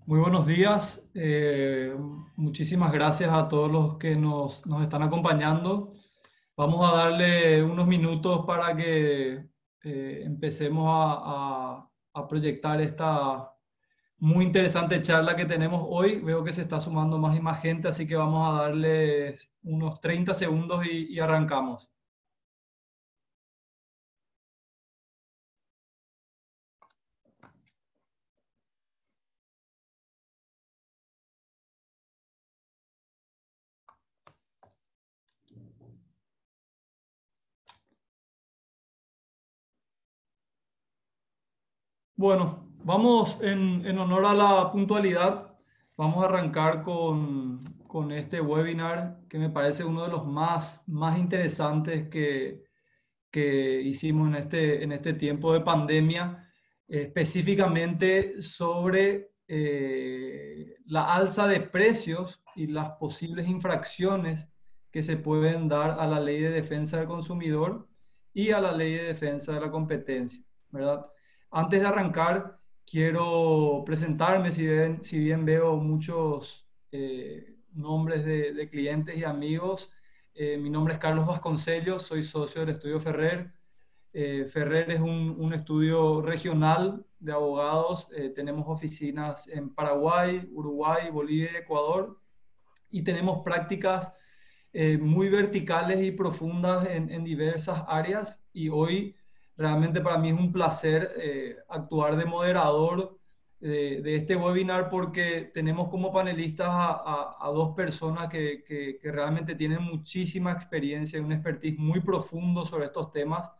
Muy buenos días. Muchísimas gracias a todos los que nos están acompañando. Vamos a darle unos minutos para que empecemos a proyectar esta muy interesante charla que tenemos hoy. Veo que se está sumando más y más gente, así que vamos a darle unos 30 segundos y arrancamos. Bueno, vamos en honor a la puntualidad. Vamos a arrancar con este webinar que me parece uno de los más interesantes que hicimos en este tiempo de pandemia, específicamente sobre la alza de precios y las posibles infracciones que se pueden dar a la Ley de Defensa del Consumidor y a la Ley de Defensa de la Competencia, ¿verdad? Antes de arrancar, quiero presentarme, si bien veo muchos nombres de clientes y amigos. Mi nombre es Carlos Vasconcellos, soy socio del estudio Ferrer. Ferrer es un estudio regional de abogados. Tenemos oficinas en Paraguay, Uruguay, Bolivia y Ecuador, y tenemos prácticas muy verticales y profundas en diversas áreas. Y hoy realmente para mí es un placer actuar de moderador de este webinar, porque tenemos como panelistas a dos personas que realmente tienen muchísima experiencia y un expertise muy profundo sobre estos temas.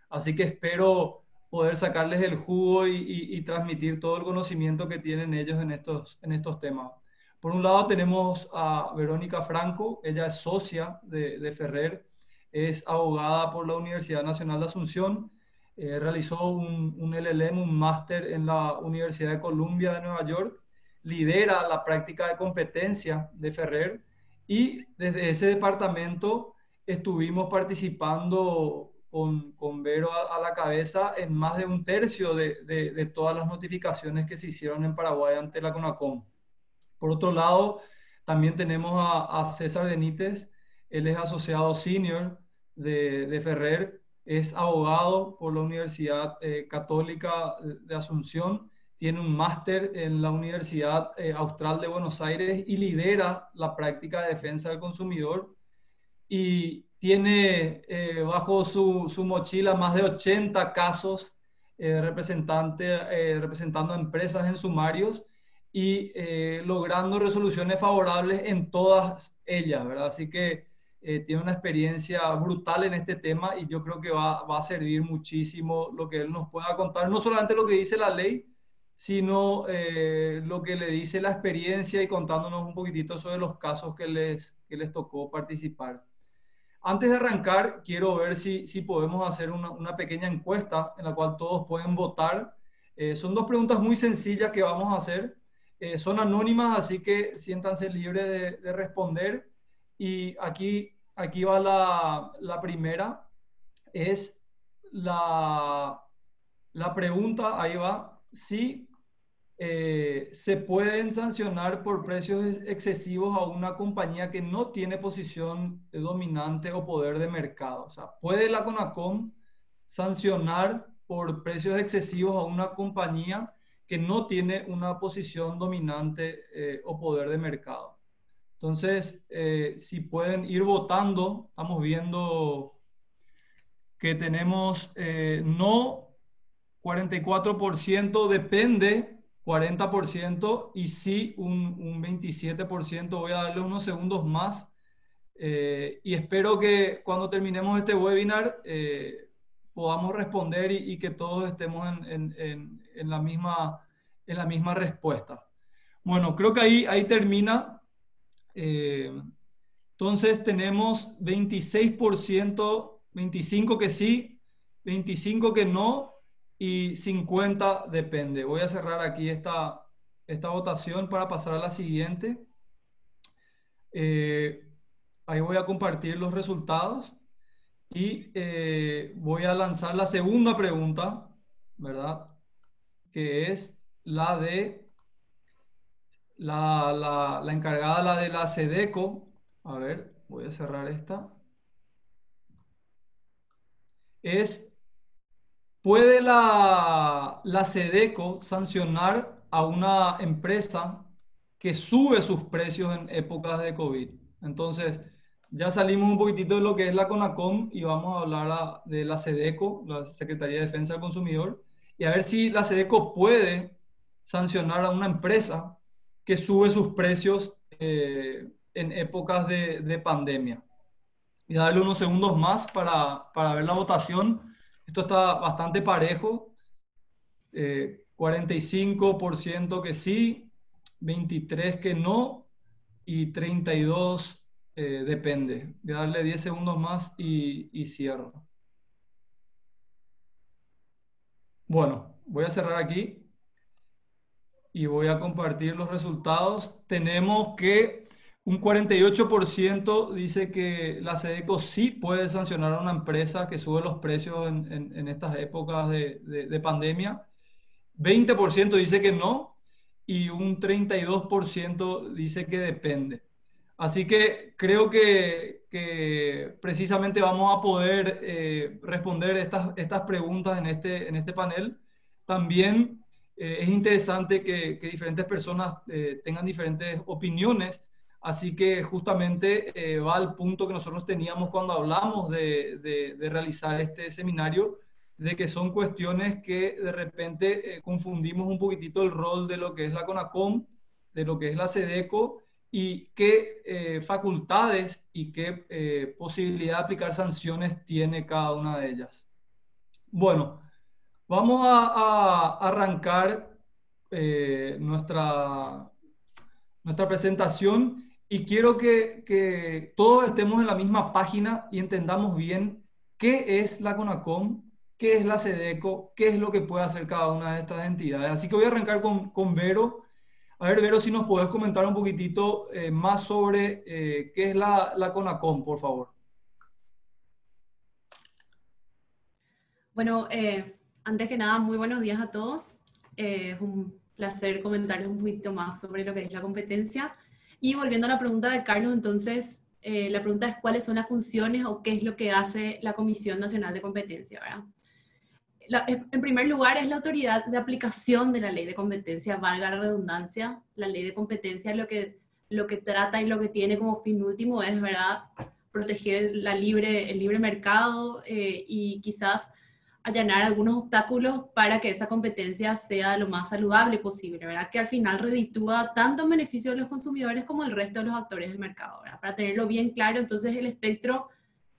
Así que espero poder sacarles el jugo y transmitir todo el conocimiento que tienen ellos en estos temas. Por un lado tenemos a Verónica Franco. Ella es socia de Ferrer, es abogada por la Universidad Nacional de Asunción. Realizó un LLM, un máster en la Universidad de Columbia de Nueva York, lidera la práctica de competencia de Ferrer, y desde ese departamento estuvimos participando con Vero a la cabeza en más de un tercio de todas las notificaciones que se hicieron en Paraguay ante la CONACOM. Por otro lado, también tenemos a César Benítez. Él es asociado senior de Ferrer, es abogado por la Universidad Católica de Asunción, tiene un máster en la Universidad Austral de Buenos Aires y lidera la práctica de defensa del consumidor, y tiene bajo su mochila más de 80 casos representando a empresas en sumarios y logrando resoluciones favorables en todas ellas, ¿verdad? Así que tiene una experiencia brutal en este tema, y yo creo que va a servir muchísimo lo que él nos pueda contar, no solamente lo que dice la ley, sino lo que le dice la experiencia, y contándonos un poquitito sobre los casos que les tocó participar. Antes de arrancar, quiero ver si podemos hacer una pequeña encuesta en la cual todos pueden votar. Son dos preguntas muy sencillas que vamos a hacer. Son anónimas, así que siéntanse libres de responder. Y aquí va la primera. Es la, la pregunta, ahí va. Si se pueden sancionar por precios excesivos a una compañía que no tiene posición dominante o poder de mercado. O sea, ¿puede la CONACOM sancionar por precios excesivos a una compañía que no tiene una posición dominante o poder de mercado? Entonces, si pueden ir votando, estamos viendo que tenemos no 44%, depende 40%, y sí un 27%. Voy a darle unos segundos más y espero que cuando terminemos este webinar podamos responder y que todos estemos en la misma respuesta. Bueno, creo que ahí termina. Eh, entonces tenemos 26%, 25 que sí, 25 que no, y 50 depende. Voy a cerrar aquí esta votación para pasar a la siguiente. Eh, Ahí voy a compartir los resultados y voy a lanzar la segunda pregunta, ¿verdad? Que es la de la encargada, la de la SEDECO, a ver, voy a cerrar esta, es, ¿puede la SEDECO sancionar a una empresa que sube sus precios en épocas de COVID? Entonces, ya salimos un poquitito de lo que es la CONACOM y vamos a hablar de la SEDECO, la Secretaría de Defensa del Consumidor, y a ver si la SEDECO puede sancionar a una empresa que sube sus precios en épocas de pandemia. Y darle unos segundos más para ver la votación. Esto está bastante parejo. 45% que sí, 23% que no y 32% depende. Voy a darle 10 segundos más y cierro. Bueno, voy a cerrar aquí y voy a compartir los resultados. Tenemos que un 48% dice que la SEDECO sí puede sancionar a una empresa que sube los precios en estas épocas de pandemia. 20% dice que no y un 32% dice que depende. Así que creo que precisamente vamos a poder responder estas preguntas en este panel. También es interesante que diferentes personas tengan diferentes opiniones, así que justamente va al punto que nosotros teníamos cuando hablamos de realizar este seminario, de que son cuestiones que de repente confundimos un poquitito el rol de lo que es la CONACOM, de lo que es la SEDECO y qué facultades y qué posibilidad de aplicar sanciones tiene cada una de ellas. Bueno, vamos a arrancar nuestra presentación y quiero que todos estemos en la misma página y entendamos bien qué es la CONACOM, qué es la SEDECO, qué es lo que puede hacer cada una de estas entidades. Así que voy a arrancar con Vero. A ver, Vero, si nos podés comentar un poquitito más sobre qué es la CONACOM, por favor. Bueno, antes que nada, muy buenos días a todos. Es un placer comentarles un poquito más sobre lo que es la competencia. Y volviendo a la pregunta de Carlos, entonces, la pregunta es cuáles son las funciones o qué es lo que hace la Comisión Nacional de Competencia, ¿verdad? En primer lugar, es la autoridad de aplicación de la ley de competencia, valga la redundancia. La ley de competencia lo que trata y lo que tiene como fin último es, ¿verdad?, proteger el libre mercado y quizás allanar algunos obstáculos para que esa competencia sea lo más saludable posible, ¿verdad? Que al final reditúa tanto en beneficio de los consumidores como el resto de los actores del mercado, ¿verdad? Para tenerlo bien claro, entonces el espectro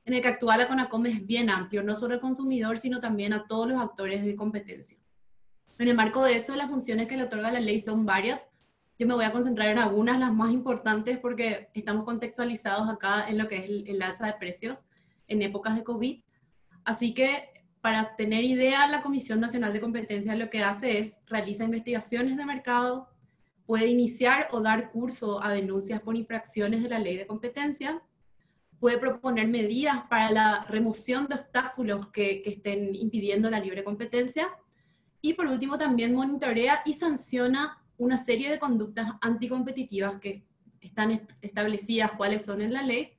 en el que actúa la CONACOM es bien amplio, no solo al consumidor, sino también a todos los actores de competencia. En el marco de eso, las funciones que le otorga la ley son varias. Yo me voy a concentrar en algunas, las más importantes, porque estamos contextualizados acá en lo que es el alza de precios en épocas de COVID. Así que, para tener idea, la Comisión Nacional de Competencia lo que hace es realiza investigaciones de mercado, puede iniciar o dar curso a denuncias por infracciones de la ley de competencia, puede proponer medidas para la remoción de obstáculos que estén impidiendo la libre competencia y por último también monitorea y sanciona una serie de conductas anticompetitivas que están establecidas cuáles son en la ley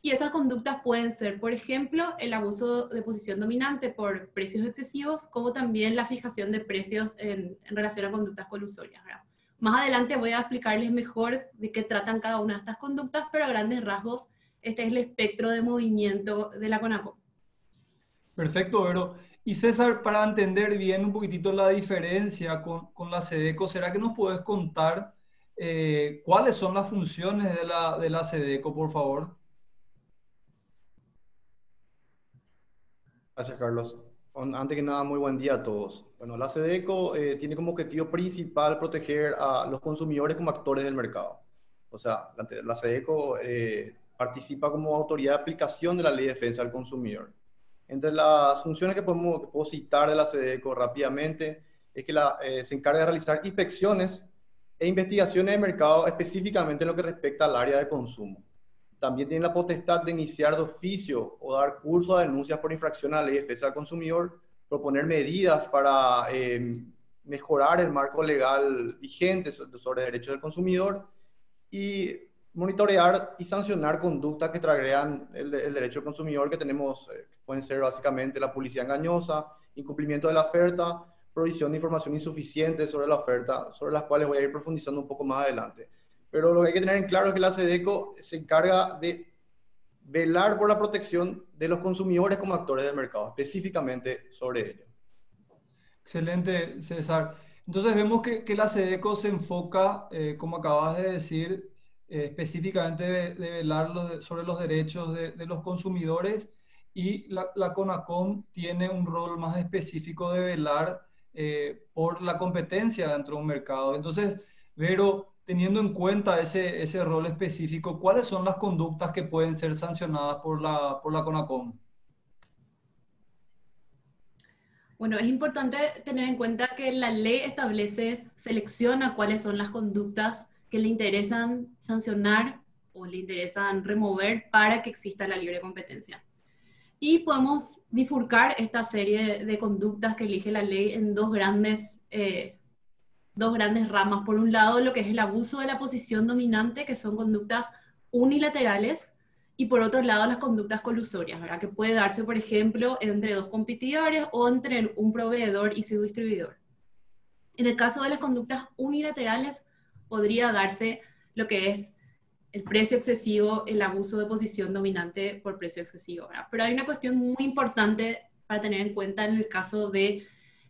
y esas conductas pueden ser, por ejemplo, el abuso de posición dominante por precios excesivos, como también la fijación de precios en relación a conductas colusorias, ¿verdad? Más adelante voy a explicarles mejor de qué tratan cada una de estas conductas, pero a grandes rasgos este es el espectro de movimiento de la CONACOM. Perfecto, Vero. Y César, para entender bien un poquitito la diferencia con la SEDECO, ¿será que nos puedes contar cuáles son las funciones de la SEDECO, por favor? Gracias, Carlos. Antes que nada, muy buen día a todos. Bueno, la SEDECO tiene como objetivo principal proteger a los consumidores como actores del mercado. O sea, la SEDECO participa como autoridad de aplicación de la Ley de Defensa del Consumidor. Entre las funciones que puedo citar de la SEDECO rápidamente es que se encarga de realizar inspecciones e investigaciones de mercado específicamente en lo que respecta al área de consumo. También tiene la potestad de iniciar de oficio o dar curso a denuncias por infracción a la ley de defensa del consumidor, proponer medidas para mejorar el marco legal vigente sobre derechos del consumidor y monitorear y sancionar conductas que tragredan el derecho del consumidor que tenemos, que pueden ser básicamente la publicidad engañosa, incumplimiento de la oferta, provisión de información insuficiente sobre la oferta, sobre las cuales voy a ir profundizando un poco más adelante. Pero lo que hay que tener en claro es que la SEDECO se encarga de velar por la protección de los consumidores como actores del mercado, específicamente sobre ello. Excelente, César. Entonces vemos que la SEDECO se enfoca, como acabas de decir, específicamente de velar sobre los derechos de los consumidores, y la CONACOM tiene un rol más específico de velar por la competencia dentro de un mercado. Entonces, Vero, teniendo en cuenta ese rol específico, ¿cuáles son las conductas que pueden ser sancionadas por la CONACOM? Bueno, es importante tener en cuenta que la ley establece, selecciona cuáles son las conductas que le interesan sancionar o le interesan remover para que exista la libre competencia. Y podemos bifurcar esta serie de conductas que elige la ley en dos grandes ramas. Por un lado, lo que es el abuso de la posición dominante, que son conductas unilaterales, y por otro lado, las conductas colusorias, ¿verdad? Que puede darse, por ejemplo, entre dos competidores o entre un proveedor y su distribuidor. En el caso de las conductas unilaterales, podría darse lo que es el precio excesivo, el abuso de posición dominante por precio excesivo, ¿verdad? Pero hay una cuestión muy importante para tener en cuenta en el caso de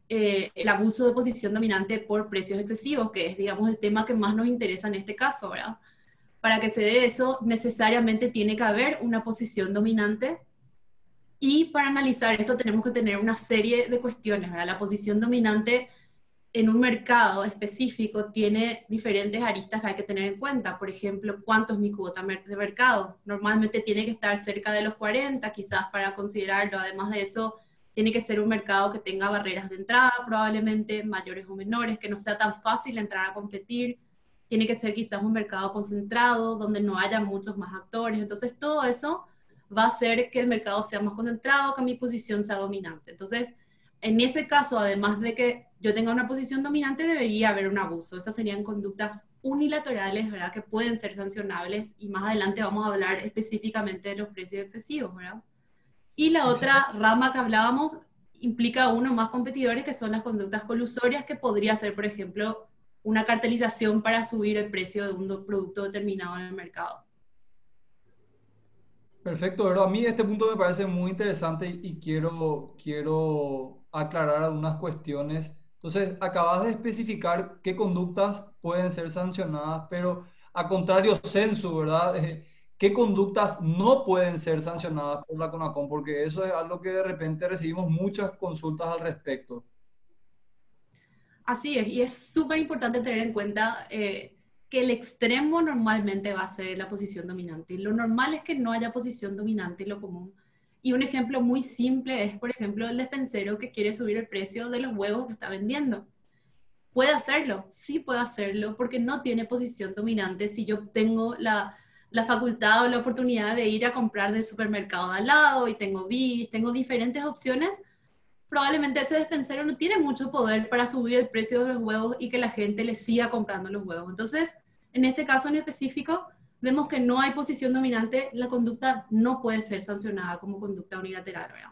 el abuso de posición dominante por precios excesivos, que es, digamos, el tema que más nos interesa en este caso, ¿verdad? Para que se dé eso, necesariamente tiene que haber una posición dominante, y para analizar esto tenemos que tener una serie de cuestiones, ¿verdad? La posición dominante en un mercado específico tiene diferentes aristas que hay que tener en cuenta. Por ejemplo, ¿cuánto es mi cuota de mercado? Normalmente tiene que estar cerca de los 40, quizás, para considerarlo. Además de eso, tiene que ser un mercado que tenga barreras de entrada, probablemente mayores o menores, que no sea tan fácil entrar a competir. Tiene que ser quizás un mercado concentrado, donde no haya muchos más actores. Entonces, todo eso va a hacer que el mercado sea más concentrado, que mi posición sea dominante. Entonces, en ese caso, además de que yo tenga una posición dominante, debería haber un abuso. Esas serían conductas unilaterales, ¿verdad? Que pueden ser sancionables, y más adelante vamos a hablar específicamente de los precios excesivos, ¿verdad? Y la otra rama que hablábamos implica a uno más competidores, que son las conductas colusorias, que podría ser, por ejemplo, una cartelización para subir el precio de un producto determinado en el mercado. Perfecto, pero a mí este punto me parece muy interesante y quiero aclarar algunas cuestiones. Entonces, acabas de especificar qué conductas pueden ser sancionadas, pero a contrario sensu, ¿verdad? ¿Qué conductas no pueden ser sancionadas por la CONACOM? Porque eso es algo que de repente recibimos muchas consultas al respecto. Así es, y es súper importante tener en cuenta que el extremo normalmente va a ser la posición dominante. Lo normal es que no haya posición dominante, lo común. Y un ejemplo muy simple es, por ejemplo, el despensero que quiere subir el precio de los huevos que está vendiendo. ¿Puede hacerlo? Sí puede hacerlo, porque no tiene posición dominante. Si yo tengo la facultad o la oportunidad de ir a comprar del supermercado de al lado y tengo bis, tengo diferentes opciones, probablemente ese despensero no tiene mucho poder para subir el precio de los huevos y que la gente le siga comprando los huevos. Entonces, en este caso en específico, vemos que no hay posición dominante, la conducta no puede ser sancionada como conducta unilateral, ¿verdad?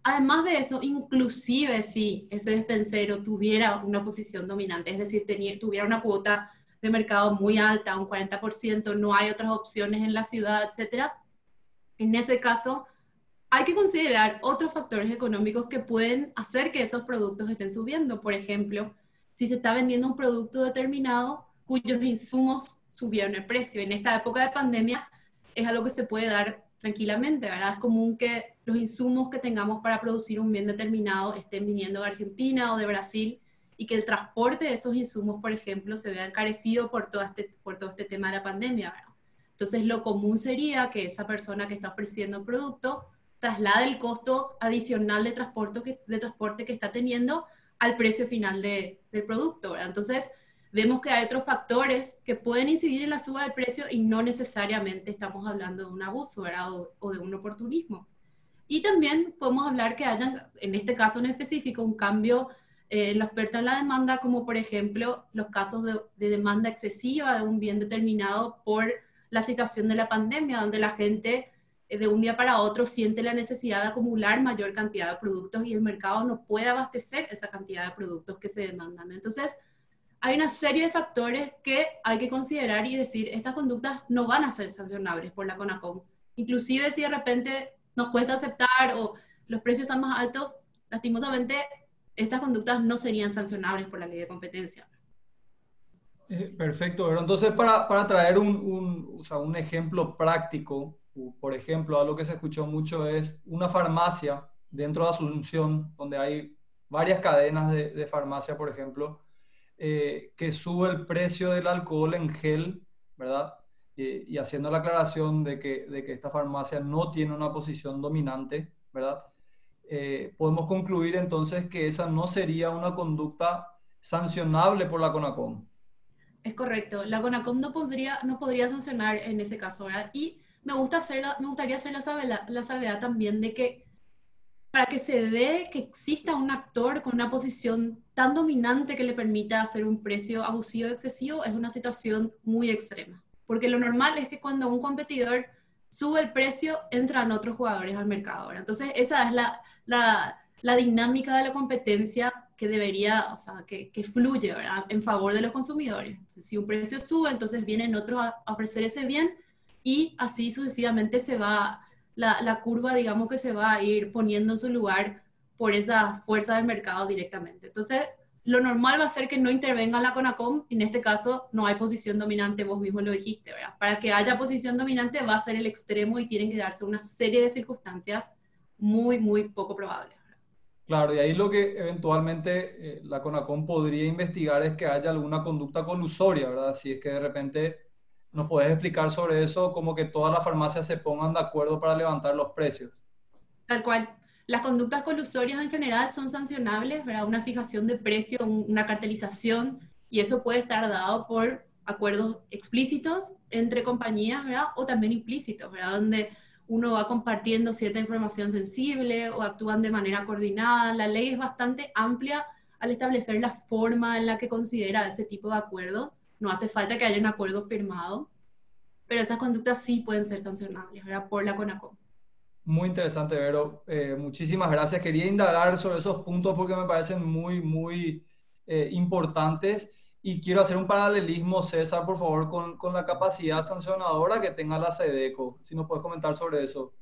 Además de eso, inclusive si ese despensero tuviera una posición dominante, es decir, tuviera una cuota de mercado muy alta, un 40%, no hay otras opciones en la ciudad, etcétera, en ese caso hay que considerar otros factores económicos que pueden hacer que esos productos estén subiendo. Por ejemplo, si se está vendiendo un producto determinado cuyos insumos subieron el precio. En esta época de pandemia es algo que se puede dar tranquilamente, ¿verdad? Es común que los insumos que tengamos para producir un bien determinado estén viniendo de Argentina o de Brasil, y que el transporte de esos insumos, por ejemplo, se vea encarecido por todo este tema de la pandemia, ¿verdad? Entonces, lo común sería que esa persona que está ofreciendo el producto traslade el costo adicional de transporte que está teniendo al precio final del producto, ¿verdad? Entonces, vemos que hay otros factores que pueden incidir en la suba del precio y no necesariamente estamos hablando de un abuso, ¿verdad? O de un oportunismo. Y también podemos hablar que hayan, en este caso en específico, un cambio la oferta y la demanda, como por ejemplo los casos de demanda excesiva de un bien determinado por la situación de la pandemia, donde la gente de un día para otro siente la necesidad de acumular mayor cantidad de productos y el mercado no puede abastecer esa cantidad de productos que se demandan. Entonces, hay una serie de factores que hay que considerar y decir, estas conductas no van a ser sancionables por la CONACOM. Inclusive si de repente nos cuesta aceptar o los precios están más altos, lastimosamente estas conductas no serían sancionables por la ley de competencia. Perfecto, pero entonces para traer o sea, un ejemplo práctico, por ejemplo, algo que se escuchó mucho es una farmacia dentro de Asunción, donde hay varias cadenas de farmacia, por ejemplo, que sube el precio del alcohol en gel, ¿verdad? Y haciendo la aclaración de que esta farmacia no tiene una posición dominante, ¿verdad? Podemos concluir entonces que esa no sería una conducta sancionable por la CONACOM. Es correcto, la CONACOM no podría sancionar en ese caso, ¿verdad? Y me gustaría hacer la salvedad también de que para que se dé que exista un actor con una posición tan dominante que le permita hacer un precio abusivo o excesivo es una situación muy extrema. Porque lo normal es que cuando un competidor sube el precio, entran otros jugadores al mercado, ¿verdad? Entonces, esa es la dinámica de la competencia que debería, o sea, que fluye, ¿verdad? En favor de los consumidores. Entonces, si un precio sube, entonces vienen otros a ofrecer ese bien y así sucesivamente se va la curva, digamos, que se va a ir poniendo en su lugar por esa fuerza del mercado directamente. Entonces, lo normal va a ser que no intervenga la CONACOM, en este caso no hay posición dominante, vos mismo lo dijiste, ¿verdad? Para que haya posición dominante va a ser el extremo y tienen que darse una serie de circunstancias muy, muy poco probables. Claro, y ahí lo que eventualmente la CONACOM podría investigar es que haya alguna conducta colusoria, ¿verdad? Si es que de repente nos puedes explicar sobre eso, como que todas las farmacias se pongan de acuerdo para levantar los precios. Tal cual. Las conductas colusorias en general son sancionables, ¿verdad? Una fijación de precio, una cartelización, y eso puede estar dado por acuerdos explícitos entre compañías, ¿verdad? O también implícitos, ¿verdad? Donde uno va compartiendo cierta información sensible o actúan de manera coordinada. La ley es bastante amplia al establecer la forma en la que considera ese tipo de acuerdos. No hace falta que haya un acuerdo firmado, pero esas conductas sí pueden ser sancionables, ¿verdad? Por la CONACOM. Muy interesante, Vero. Muchísimas gracias. Quería indagar sobre esos puntos porque me parecen muy, muy importantes y quiero hacer un paralelismo, César, por favor, con la capacidad sancionadora que tenga la SEDECO. Si nos puedes comentar sobre eso.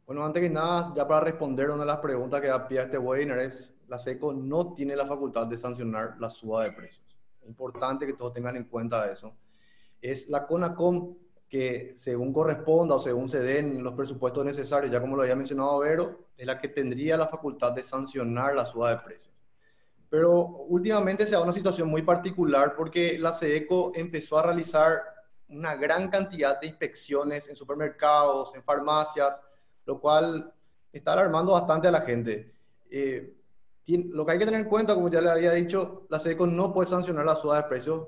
Bueno, antes que nada, ya para responder una de las preguntas que da pie a este webinar es, la SECO no tiene la facultad de sancionar la suba de precios. Es importante que todos tengan en cuenta eso. Es la CONACOM que según corresponda o según se den los presupuestos necesarios, ya como lo había mencionado Vero, es la que tendría la facultad de sancionar la suba de precios. Pero últimamente se da una situación muy particular porque la SEDECO empezó a realizar una gran cantidad de inspecciones en supermercados, en farmacias, lo cual está alarmando bastante a la gente. Lo que hay que tener en cuenta, como ya le había dicho, la SEDECO no puede sancionar la suba de precios,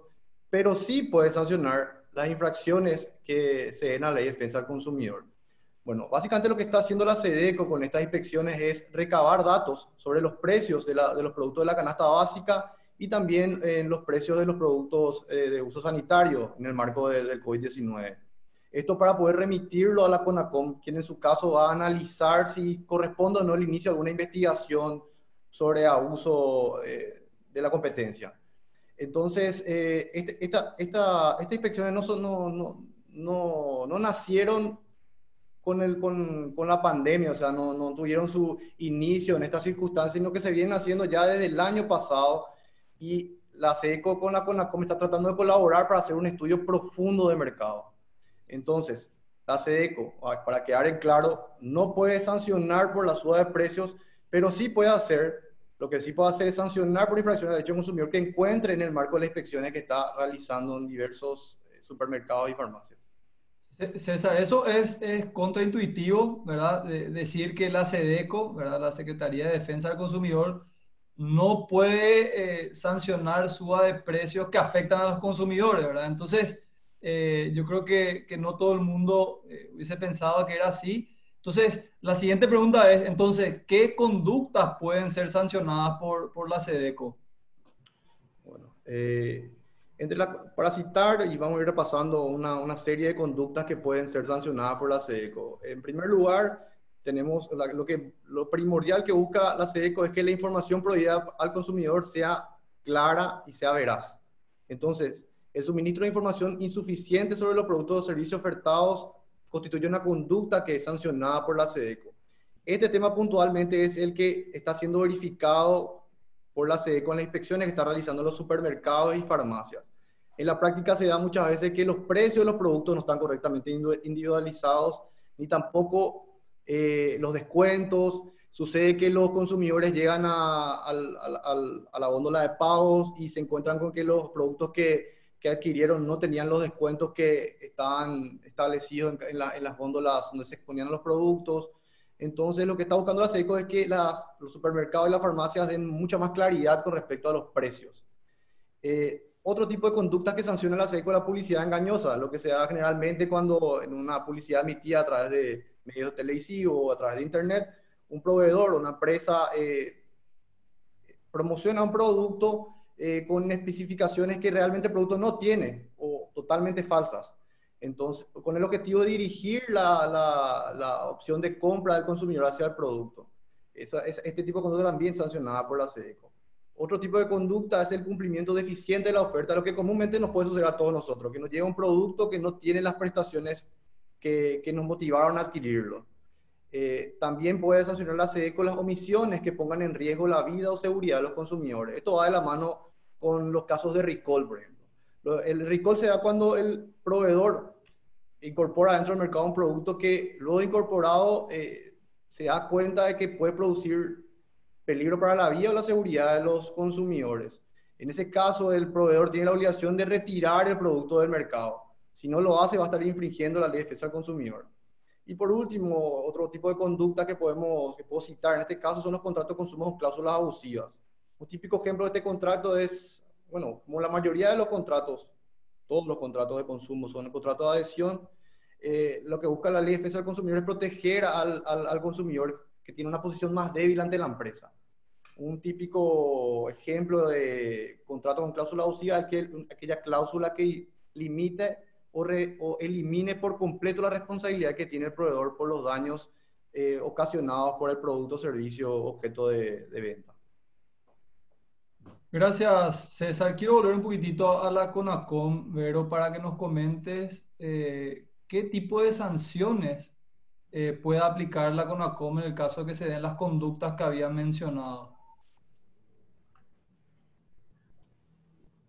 pero sí puede sancionar las infracciones que se den a la ley de defensa del consumidor. Bueno, básicamente lo que está haciendo la SEDECO con estas inspecciones es recabar datos sobre los precios de los productos de la canasta básica y también los precios de los productos de uso sanitario en el marco del COVID-19. Esto para poder remitirlo a la CONACOM, quien en su caso va a analizar si corresponde o no el inicio de alguna investigación sobre abuso de la competencia. Entonces, estas inspecciones no nacieron con la pandemia, o sea, no tuvieron su inicio en estas circunstancias, sino que se vienen haciendo ya desde el año pasado y la SEDECO con la CONACOM está tratando de colaborar para hacer un estudio profundo de mercado. Entonces, la SEDECO, para quedar en claro, no puede sancionar por la suba de precios, pero sí puede hacer, lo que sí puede hacer es sancionar por infracción del derecho del consumidor que encuentre en el marco de las inspecciones que está realizando en diversos supermercados y farmacias. César, eso es contraintuitivo, ¿verdad? Decir que la SEDECO, ¿verdad? La Secretaría de Defensa del Consumidor, no puede sancionar suba de precios que afectan a los consumidores, ¿verdad? Entonces, yo creo que no todo el mundo hubiese pensado que era así, Entonces, la siguiente pregunta es, entonces, ¿qué conductas pueden ser sancionadas por la SEDECO? Bueno, para citar, y vamos a ir repasando una serie de conductas que pueden ser sancionadas por la SEDECO. En primer lugar, tenemos lo primordial que busca la SEDECO es que la información proveída al consumidor sea clara y sea veraz. Entonces, el suministro de información insuficiente sobre los productos o servicios ofertados constituye una conducta que es sancionada por la SEDECO. Este tema puntualmente es el que está siendo verificado por la SEDECO en las inspecciones que está realizando los supermercados y farmacias. En la práctica se da muchas veces que los precios de los productos no están correctamente individualizados, ni tampoco los descuentos. Sucede que los consumidores llegan a la góndola de pagos y se encuentran con que los productos que adquirieron no tenían los descuentos que estaban establecidos en las góndolas donde se exponían los productos. Entonces, lo que está buscando la SEDECO es que los supermercados y las farmacias den mucha más claridad con respecto a los precios. Otro tipo de conductas que sanciona la SEDECO es la publicidad engañosa, lo que se da generalmente cuando en una publicidad emitida a través de medios televisivos o a través de internet, un proveedor o una empresa promociona un producto con especificaciones que realmente el producto no tiene o totalmente falsas. Entonces, con el objetivo de dirigir la opción de compra del consumidor hacia el producto. Este tipo de conducta también sancionada por la SEDECO. Otro tipo de conducta es el cumplimiento deficiente de la oferta, lo que comúnmente nos puede suceder a todos nosotros, que nos llega un producto que no tiene las prestaciones que nos motivaron a adquirirlo. También puede sancionar la SEDECO las omisiones que pongan en riesgo la vida o seguridad de los consumidores. Esto va de la mano con los casos de recall, por ejemplo. El recall se da cuando el proveedor incorpora dentro del mercado un producto que luego de incorporado se da cuenta de que puede producir peligro para la vida o la seguridad de los consumidores. En ese caso, el proveedor tiene la obligación de retirar el producto del mercado. Si no lo hace, va a estar infringiendo la ley de defensa del consumidor. Y por último, otro tipo de conducta que puedo citar en este caso son los contratos de consumo con cláusulas abusivas. Un típico ejemplo de este contrato es, bueno, como la mayoría de los contratos, todos los contratos de consumo son el contrato de adhesión. Lo que busca la ley de defensa del consumidor es proteger al consumidor que tiene una posición más débil ante la empresa. Un típico ejemplo de contrato con cláusula abusiva es aquella cláusula que limite o elimine por completo la responsabilidad que tiene el proveedor por los daños ocasionados por el producto o servicio objeto de venta. Gracias, César. Quiero volver un poquitito a la CONACOM, Vero, para que nos comentes qué tipo de sanciones puede aplicar la CONACOM en el caso de que se den las conductas que había mencionado.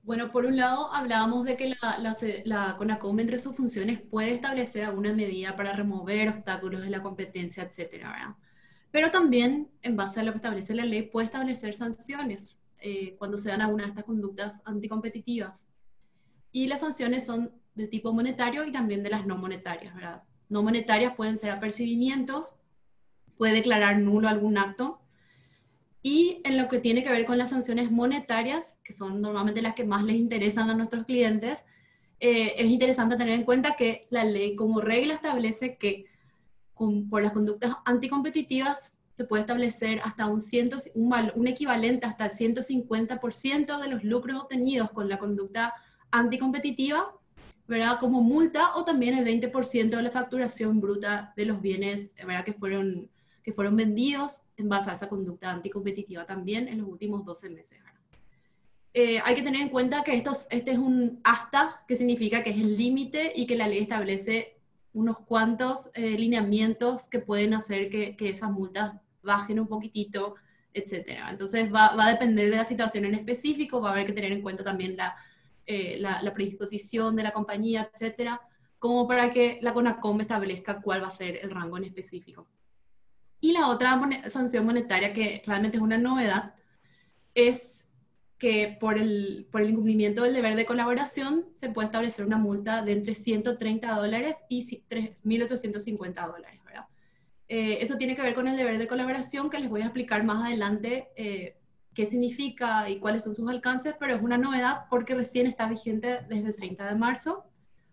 Bueno, por un lado hablábamos de que la CONACOM entre sus funciones puede establecer alguna medida para remover obstáculos de la competencia, etcétera, ¿verdad? Pero también, en base a lo que establece la ley, puede establecer sanciones cuando se dan alguna de estas conductas anticompetitivas. Y las sanciones son de tipo monetario y también de las no monetarias, ¿verdad? No monetarias pueden ser apercibimientos, puede declarar nulo algún acto. Y en lo que tiene que ver con las sanciones monetarias, que son normalmente las que más les interesan a nuestros clientes, es interesante tener en cuenta que la ley como regla establece que por las conductas anticompetitivas se puede establecer hasta un equivalente hasta el 150% de los lucros obtenidos con la conducta anticompetitiva, ¿verdad? Como multa, o también el 20% de la facturación bruta de los bienes, ¿verdad? que fueron vendidos en base a esa conducta anticompetitiva también en los últimos 12 meses. Hay que tener en cuenta que este es un hasta, que significa que es el límite y que la ley establece unos cuantos lineamientos que pueden hacer que esas multas bajen un poquitito, etc. Entonces va a depender de la situación en específico, va a haber que tener en cuenta también la predisposición de la compañía, etc., como para que la CONACOM establezca cuál va a ser el rango en específico. Y la otra sanción monetaria, que realmente es una novedad, es que por el incumplimiento del deber de colaboración se puede establecer una multa de entre $130 y $3.850, ¿verdad? Eso tiene que ver con el deber de colaboración, que les voy a explicar más adelante qué significa y cuáles son sus alcances, pero es una novedad porque recién está vigente desde el 30 de marzo,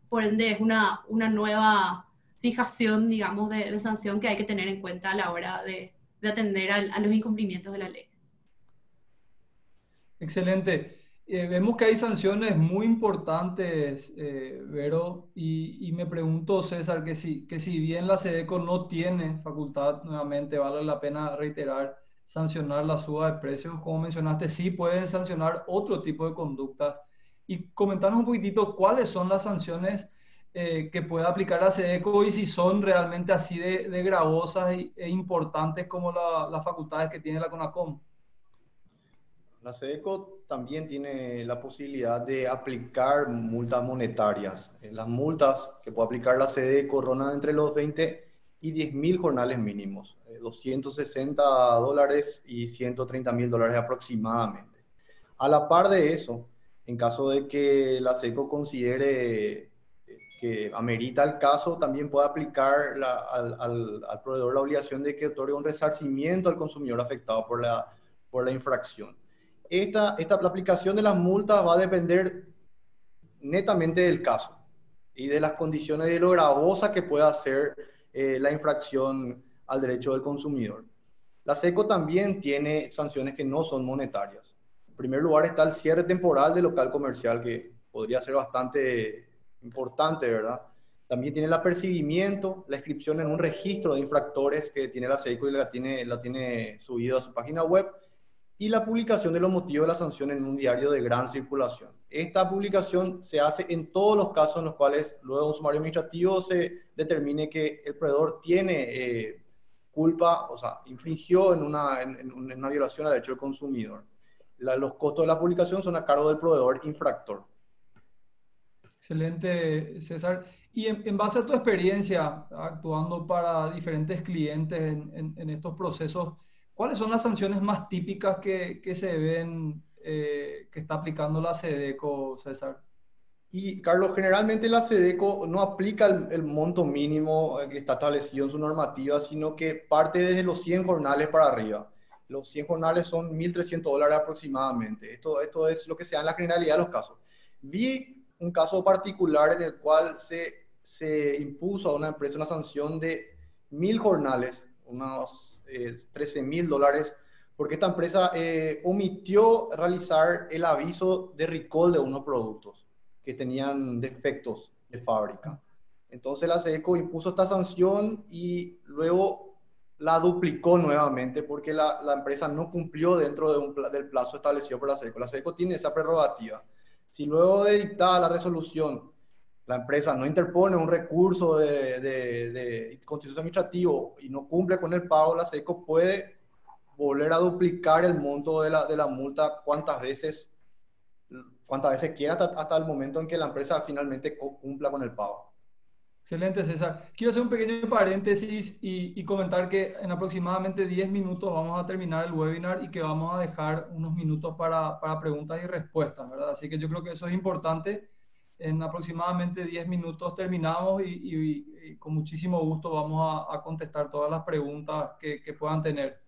por ende es una nueva fijación, digamos, de sanción que hay que tener en cuenta a la hora de atender a los incumplimientos de la ley. Excelente. Vemos que hay sanciones muy importantes, Vero, y me pregunto, César, que si bien la SEDECO no tiene facultad, nuevamente vale la pena reiterar, sancionar la suba de precios, como mencionaste, sí pueden sancionar otro tipo de conductas. Y comentarnos un poquitito cuáles son las sanciones que puede aplicar la SEDECO y si son realmente así de gravosas e importantes como las facultades que tiene la CONACOM. La SEDECO también tiene la posibilidad de aplicar multas monetarias. Las multas que puede aplicar la SEDECO rondan entre los 20 y 10.000 jornales mínimos, $260 y $130.000 aproximadamente. A la par de eso, en caso de que la SEDECO considere que amerita el caso, también puede aplicar al proveedor la obligación de que otorgue un resarcimiento al consumidor afectado por la infracción. La aplicación de las multas va a depender netamente del caso y de las condiciones de lo gravosa que pueda ser la infracción al derecho del consumidor. La SECO también tiene sanciones que no son monetarias. En primer lugar está el cierre temporal del local comercial, que podría ser bastante importante, ¿verdad? También tiene el apercibimiento, la inscripción en un registro de infractores que tiene la SECO y la tiene subido a su página web, y la publicación de los motivos de la sanción en un diario de gran circulación. Esta publicación se hace en todos los casos en los cuales luego de un sumario administrativo se determine que el proveedor tiene culpa, o sea, infringió en una violación al derecho del consumidor. Los costos de la publicación son a cargo del proveedor infractor. Excelente, César. Y en base a tu experiencia actuando para diferentes clientes en estos procesos, ¿cuáles son las sanciones más típicas que se ven que está aplicando la SEDECO, César? Y, Carlos, generalmente la SEDECO no aplica el monto mínimo que está establecido en su normativa, sino que parte desde los 100 jornales para arriba. Los 100 jornales son $1.300 aproximadamente. Esto es lo que se da en la generalidad de los casos. Vi un caso particular en el cual se impuso a una empresa una sanción de 1.000 jornales, unos $13.000, porque esta empresa omitió realizar el aviso de recall de unos productos que tenían defectos de fábrica. Entonces la SEDECO impuso esta sanción y luego la duplicó nuevamente porque la empresa no cumplió dentro del plazo establecido por la SEDECO. La SEDECO tiene esa prerrogativa. Si luego de dictada la resolución la empresa no interpone un recurso de contencioso administrativo y no cumple con el pago, la SEDECO puede volver a duplicar el monto de la multa cuantas veces quiera hasta el momento en que la empresa finalmente cumpla con el pago. Excelente, César. Quiero hacer un pequeño paréntesis y comentar que en aproximadamente 10 minutos vamos a terminar el webinar y que vamos a dejar unos minutos para preguntas y respuestas, ¿verdad? Así que yo creo que eso es importante. En aproximadamente 10 minutos terminamos y con muchísimo gusto vamos a contestar todas las preguntas que puedan tener.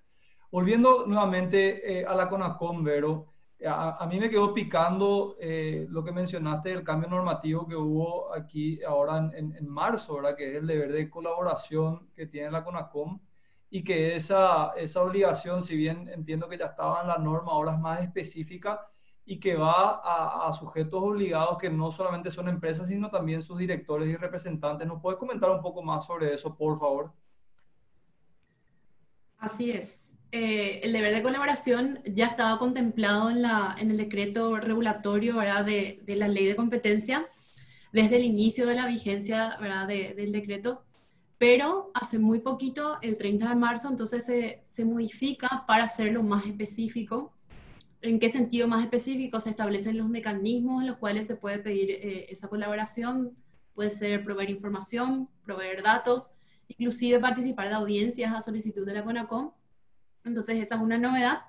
Volviendo nuevamente a la CONACOM, Vero, a mí me quedó picando lo que mencionaste del cambio normativo que hubo aquí ahora en marzo, ¿verdad? Que es el deber de colaboración que tiene la CONACOM y que esa obligación, si bien entiendo que ya estaba en la norma, ahora es más específica y que va a sujetos obligados que no solamente son empresas, sino también sus directores y representantes. ¿Nos puedes comentar un poco más sobre eso, por favor? Así es. El deber de colaboración ya estaba contemplado en el decreto regulatorio, ¿verdad? De la ley de competencia desde el inicio de la vigencia, ¿verdad? Del decreto, pero hace muy poquito, el 30 de marzo, entonces se modifica para hacerlo más específico. ¿En qué sentido más específico? Se establecen los mecanismos en los cuales se puede pedir esa colaboración, puede ser proveer información, proveer datos, inclusive participar de audiencias a solicitud de la CONACOM. Entonces esa es una novedad.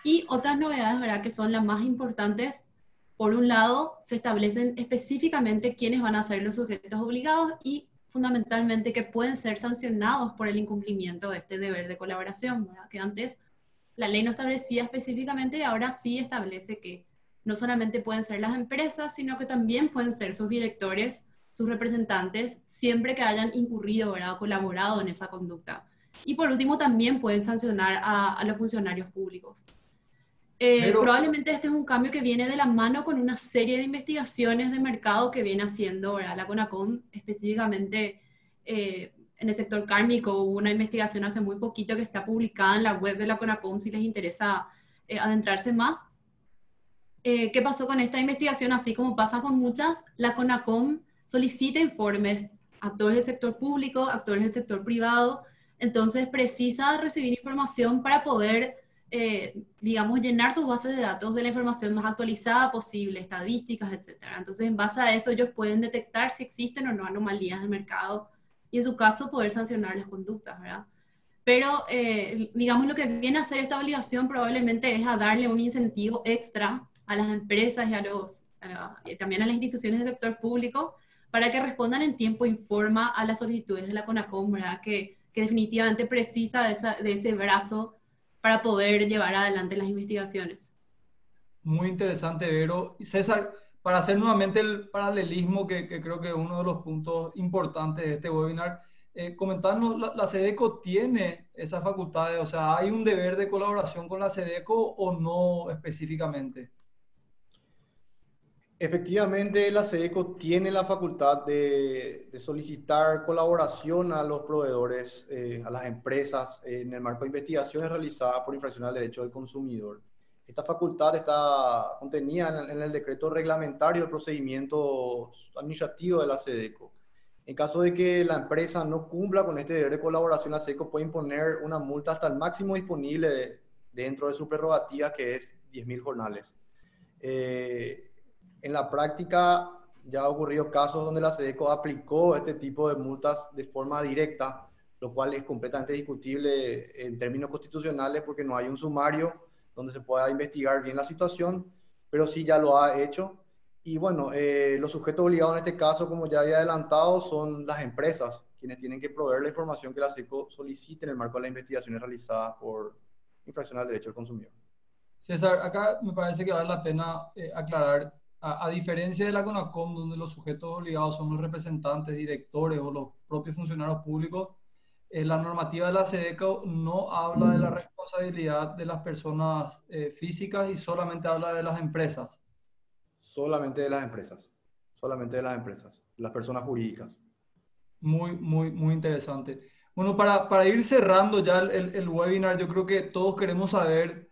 Y otras novedades, ¿verdad?, que son las más importantes. Por un lado, se establecen específicamente quiénes van a ser los sujetos obligados y fundamentalmente que pueden ser sancionados por el incumplimiento de este deber de colaboración, ¿verdad? Que antes la ley no establecía específicamente y ahora sí establece que no solamente pueden ser las empresas, sino que también pueden ser sus directores sus representantes siempre que hayan incurrido, ¿verdad?, o colaborado en esa conducta. Y por último, también pueden sancionar a los funcionarios públicos. Pero, Probablemente este es un cambio que viene de la mano con una serie de investigaciones de mercado que viene haciendo, ¿verdad?, la CONACOM, específicamente en el sector cárnico. Hubo una investigación hace muy poquito que está publicada en la web de la CONACOM si les interesa adentrarse más. ¿Qué pasó con esta investigación? Así como pasa con muchas, la CONACOM solicita informes a actores del sector público, actores del sector privado, entonces precisa recibir información para poder, digamos, llenar sus bases de datos de la información más actualizada posible, estadísticas, etc. Entonces, en base a eso, ellos pueden detectar si existen o no anomalías del mercado y, en su caso, poder sancionar las conductas, ¿verdad? Pero, digamos, lo que viene a hacer esta obligación probablemente es a darle un incentivo extra a las empresas y también a las instituciones del sector público para que respondan en tiempo y forma a las solicitudes de la CONACOM, ¿verdad? Que definitivamente precisa de ese brazo para poder llevar adelante las investigaciones. muy interesante, Vero. Y César, para hacer nuevamente el paralelismo, que creo que es uno de los puntos importantes de este webinar, comentarnos, la SEDECO tiene esas facultades, o sea, ¿hay un deber de colaboración con la SEDECO o no específicamente? Efectivamente, la SEDECO tiene la facultad de solicitar colaboración a los proveedores, a las empresas, en el marco de investigaciones realizadas por infracción al derecho del consumidor. Esta facultad está contenida en el decreto reglamentario del procedimiento administrativo de la SEDECO. En caso de que la empresa no cumpla con este deber de colaboración, la SEDECO puede imponer una multa hasta el máximo disponible dentro de su prerrogativa, que es 10.000 jornales. En la práctica ya ha ocurrido casos donde la SEDECO aplicó este tipo de multas de forma directa, lo cual es completamente discutible en términos constitucionales porque no hay un sumario donde se pueda investigar bien la situación, pero sí ya lo ha hecho. Y bueno, los sujetos obligados en este caso, como ya había adelantado, son las empresas, quienes tienen que proveer la información que la SEDECO solicite en el marco de las investigaciones realizadas por infracción al derecho del consumidor. César, acá me parece que vale la pena aclarar, a diferencia de la CONACOM, donde los sujetos obligados son los representantes, directores o los propios funcionarios públicos, la normativa de la SEDECO no habla de la responsabilidad de las personas físicas y solamente habla de las empresas. Solamente de las empresas, solamente de las personas jurídicas. Muy interesante. Bueno, para ir cerrando ya el webinar, yo creo que todos queremos saber,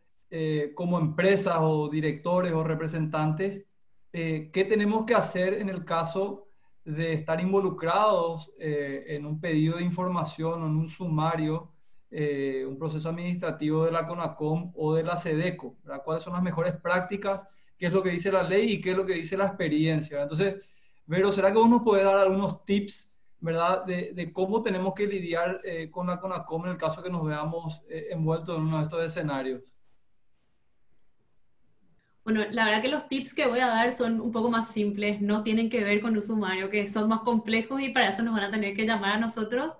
como empresas o directores o representantes, qué tenemos que hacer en el caso de estar involucrados en un pedido de información o en un sumario, un proceso administrativo de la CONACOM o de la SEDECO, ¿verdad? ¿Cuáles son las mejores prácticas? ¿Qué es lo que dice la ley y qué es lo que dice la experiencia? Entonces, Vero, ¿será que vos nos podés dar algunos tips, ¿verdad? De cómo tenemos que lidiar con la CONACOM en el caso que nos veamos envueltos en uno de estos escenarios? Bueno, la verdad que los tips que voy a dar son un poco más simples, no tienen que ver con un sumario, que son más complejos y para eso nos van a tener que llamar a nosotros,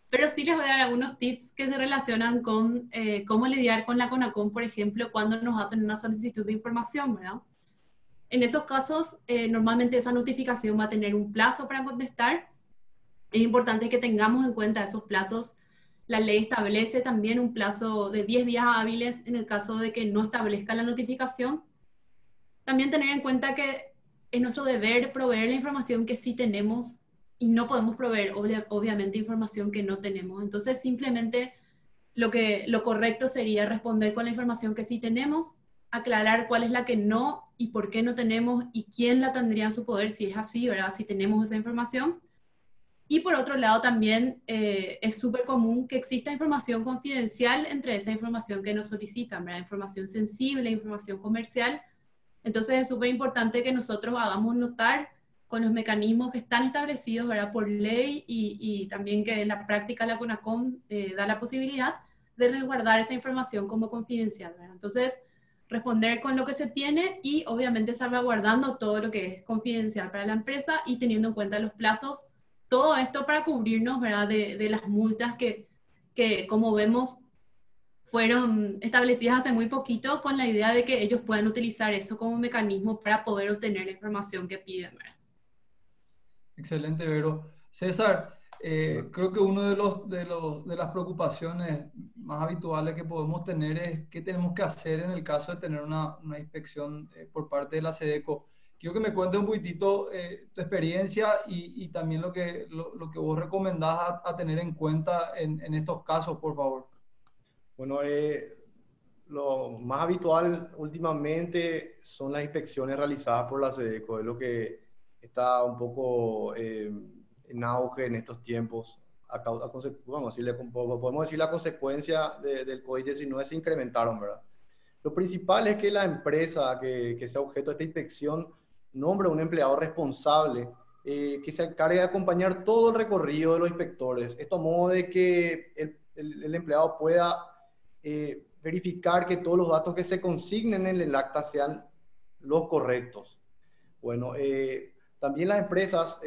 pero sí les voy a dar algunos tips que se relacionan con cómo lidiar con la CONACOM, por ejemplo, cuando nos hacen una solicitud de información, ¿verdad? En esos casos, normalmente esa notificación va a tener un plazo para contestar. Es importante que tengamos en cuenta esos plazos. La ley establece también un plazo de 10 días hábiles en el caso de que no establezca la notificación. También tener en cuenta que es nuestro deber proveer la información que sí tenemos y no podemos proveer, obviamente, información que no tenemos. Entonces, simplemente lo correcto sería responder con la información que sí tenemos, aclarar cuál es la que no y por qué no tenemos y quién la tendría en su poder si es así, ¿verdad? Si tenemos esa información. Y por otro lado, también es súper común que exista información confidencial entre esa información que nos solicitan, ¿verdad? Información sensible, información comercial. Entonces es súper importante que nosotros hagamos notar con los mecanismos que están establecidos, ¿verdad?, por ley y también que en la práctica la CONACOM da la posibilidad de resguardar esa información como confidencial, ¿verdad? Entonces, responder con lo que se tiene y obviamente salvaguardando todo lo que es confidencial para la empresa y teniendo en cuenta los plazos, todo esto para cubrirnos, ¿verdad?, de las multas que como vemos fueron establecidas hace muy poquito con la idea de que ellos puedan utilizar eso como mecanismo para poder obtener la información que piden, ¿verdad? Excelente, Vero. César, creo que uno de las preocupaciones más habituales que podemos tener es qué tenemos que hacer en el caso de tener una inspección por parte de la SEDECO. Quiero que me cuentes un poquitito tu experiencia y también lo que vos recomendás a tener en cuenta en estos casos, por favor. Bueno, lo más habitual últimamente son las inspecciones realizadas por la SEDECO, es lo que está un poco en auge en estos tiempos. Vamos a decirle, podemos decir la consecuencia del COVID-19 se incrementaron, ¿verdad? Lo principal es que la empresa que sea objeto de esta inspección nombre a un empleado responsable que se encargue de acompañar todo el recorrido de los inspectores. Esto a modo de que el empleado pueda verificar que todos los datos que se consignen en el acta sean los correctos. Bueno, también las empresas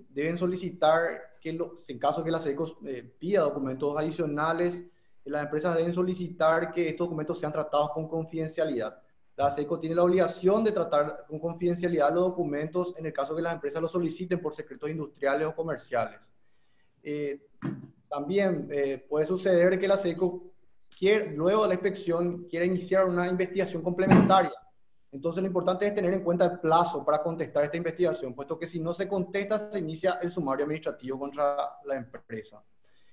deben solicitar, en caso que la SEDECO pida documentos adicionales, las empresas deben solicitar que estos documentos sean tratados con confidencialidad. La SEDECO tiene la obligación de tratar con confidencialidad los documentos en el caso que las empresas los soliciten por secretos industriales o comerciales. También puede suceder que la SEDECO luego de la inspección quiera iniciar una investigación complementaria. Entonces lo importante es tener en cuenta el plazo para contestar esta investigación, puesto que si no se contesta se inicia el sumario administrativo contra la empresa.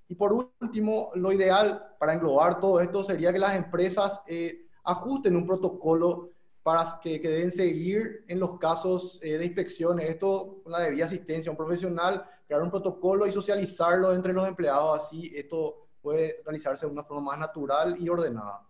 Y por último, lo ideal para englobar todo esto sería que las empresas ajusten un protocolo para que deben seguir en los casos de inspecciones. Esto con la debida asistencia a un profesional, crear un protocolo y socializarlo entre los empleados, así esto puede realizarse de una forma más natural y ordenada.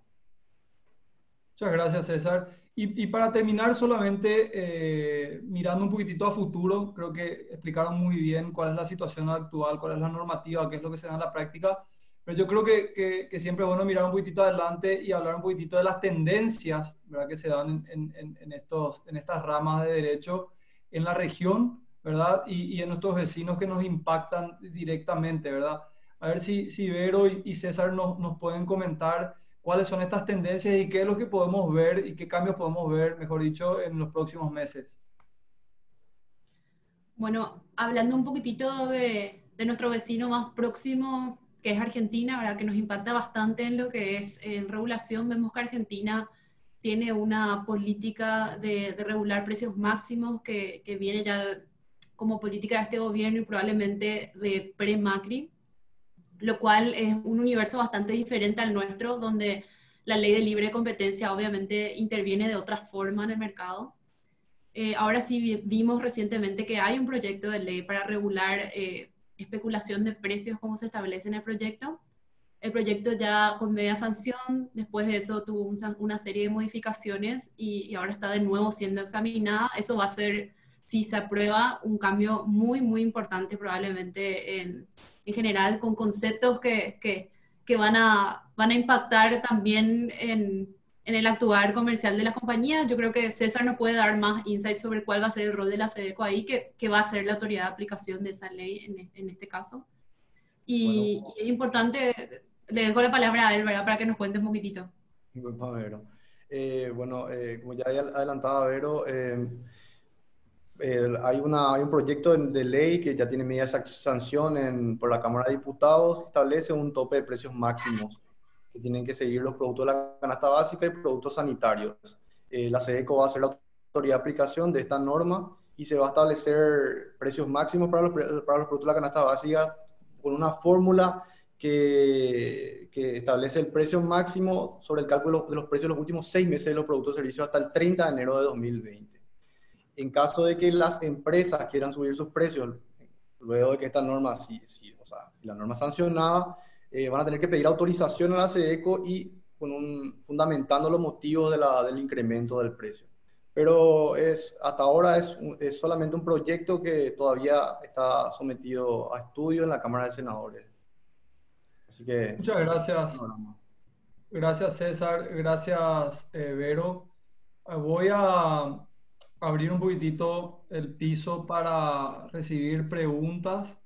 Muchas gracias, César. Y para terminar, solamente mirando un poquitito a futuro, creo que explicaron muy bien cuál es la situación actual, cuál es la normativa, qué es lo que se da en la práctica, pero yo creo que siempre es bueno mirar un poquitito adelante y hablar un poquitito de las tendencias, ¿verdad?, que se dan en estas ramas de derecho en la región, ¿verdad?, y en nuestros vecinos que nos impactan directamente, ¿verdad? A ver si Vero y César nos pueden comentar cuáles son estas tendencias y qué es lo que podemos ver y qué cambios podemos ver, mejor dicho, en los próximos meses. Bueno, hablando un poquitito de nuestro vecino más próximo, que es Argentina, ¿verdad? Que nos impacta bastante en lo que es en regulación. Vemos que Argentina tiene una política de regular precios máximos que viene ya como política de este gobierno y probablemente de pre-Macri, lo cual es un universo bastante diferente al nuestro, donde la ley de libre competencia obviamente interviene de otra forma en el mercado. Ahora sí vimos recientemente que hay un proyecto de ley para regular especulación de precios como se establece en el proyecto. El proyecto ya con media sanción, después de eso tuvo una serie de modificaciones y ahora está de nuevo siendo examinada. Eso va a ser, si se aprueba, un cambio muy, muy importante probablemente en general, con conceptos que van a impactar también en el actuar comercial de la compañía. Yo creo que César nos puede dar más insight sobre cuál va a ser el rol de la SEDECO ahí, que va a ser la autoridad de aplicación de esa ley en este caso. Y, Bueno, y es importante, le dejo la palabra a él, ¿verdad?, para que nos cuente un poquitito. Vero. Como ya adelantaba Vero, hay un proyecto de ley que ya tiene media sanción por la Cámara de Diputados, que establece un tope de precios máximos que tienen que seguir los productos de la canasta básica y productos sanitarios. La SEDECO va a ser la autoridad de aplicación de esta norma y se va a establecer precios máximos para los productos de la canasta básica con una fórmula que establece el precio máximo sobre el cálculo de los precios de los últimos 6 meses de los productos y servicios hasta el 30 de enero de 2020. En caso de que las empresas quieran subir sus precios, luego de que esta norma, si la norma es sancionada, van a tener que pedir autorización a la SEDECO y fundamentando los motivos del incremento del precio. Pero hasta ahora es solamente un proyecto que todavía está sometido a estudio en la Cámara de Senadores. Así que... Muchas gracias. Gracias, César. Gracias, Vero. Voy a abrir un poquitito el piso para recibir preguntas.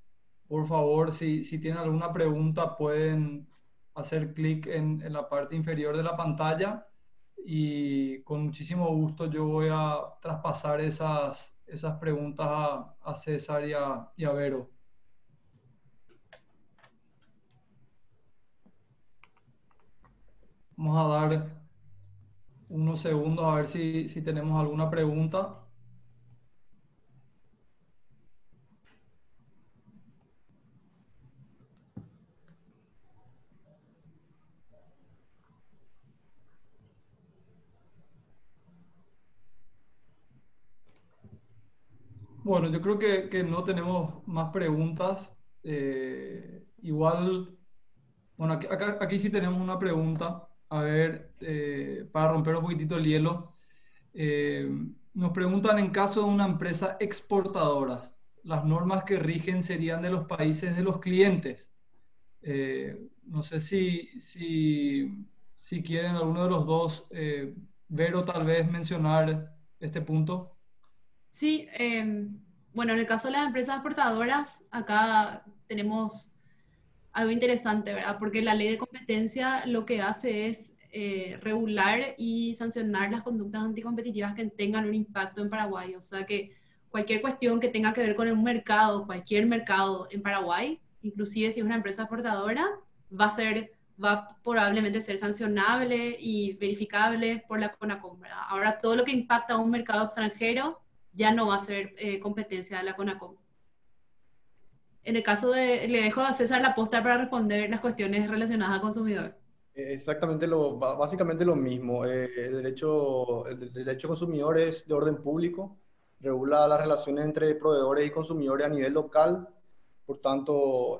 Por favor, si tienen alguna pregunta, pueden hacer clic en la parte inferior de la pantalla y con muchísimo gusto yo voy a traspasar esas preguntas a César y a Vero. Vamos a dar unos segundos a ver si tenemos alguna pregunta. Bueno, yo creo que no tenemos más preguntas. Igual, bueno, aquí sí tenemos una pregunta. A ver, para romper un poquitito el hielo. Eh, Nos preguntan en caso de una empresa exportadora, las normas que rigen serían de los países de los clientes. No sé si quieren alguno de los dos, ver o tal vez mencionar este punto. Sí, bueno, en el caso de las empresas exportadoras, acá tenemos algo interesante, ¿verdad? Porque la ley de competencia lo que hace es regular y sancionar las conductas anticompetitivas que tengan un impacto en Paraguay. O sea que cualquier cuestión que tenga que ver con un mercado, cualquier mercado en Paraguay, inclusive si es una empresa exportadora, va probablemente ser sancionable y verificable por la CONACOM, ¿verdad? Ahora todo lo que impacta a un mercado extranjero ya no va a ser competencia de la CONACOM. En el caso de, le dejo a César la posta para responder las cuestiones relacionadas al consumidor. Exactamente básicamente lo mismo. El derecho consumidor es de orden público, regula las relaciones entre proveedores y consumidores a nivel local. Por tanto,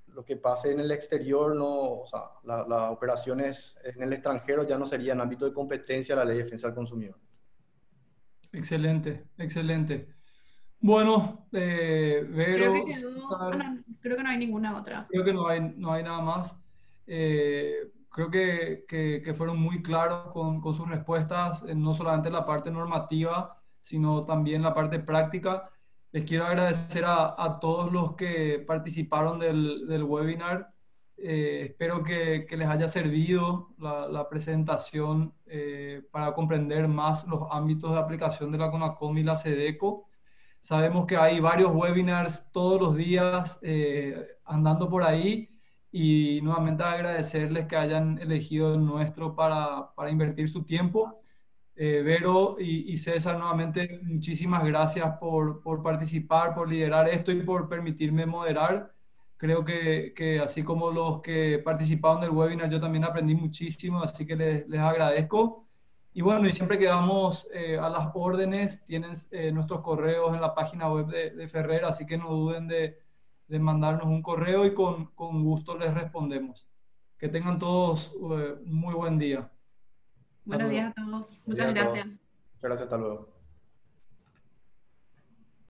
lo que pase en el exterior, no, o sea, las operaciones en el extranjero ya no serían ámbito de competencia de la ley de defensa del consumidor. Excelente, excelente. Bueno, Creo que Vero, quedó, César, creo que no hay ninguna otra. creo que no hay nada más. Creo que fueron muy claros con sus respuestas, no solamente en la parte normativa, sino también la parte práctica. Les quiero agradecer a todos los que participaron del webinar. Espero que les haya servido la presentación, para comprender más los ámbitos de aplicación de la CONACOM y la SEDECO. Sabemos que hay varios webinars todos los días, andando por ahí, y nuevamente agradecerles que hayan elegido el nuestro para invertir su tiempo. Vero y César, nuevamente muchísimas gracias por participar, por liderar esto y por permitirme moderar. Creo que así como los que participaron del webinar, yo también aprendí muchísimo, así que les agradezco. Y bueno, y siempre quedamos, a las órdenes. Tienen, nuestros correos en la página web de Ferrer, así que no duden de mandarnos un correo y con gusto les respondemos. Que tengan todos, un muy buen día. Hasta Buenos días luego. a todos. Buen Muchas día a todos. gracias. Muchas gracias, hasta luego.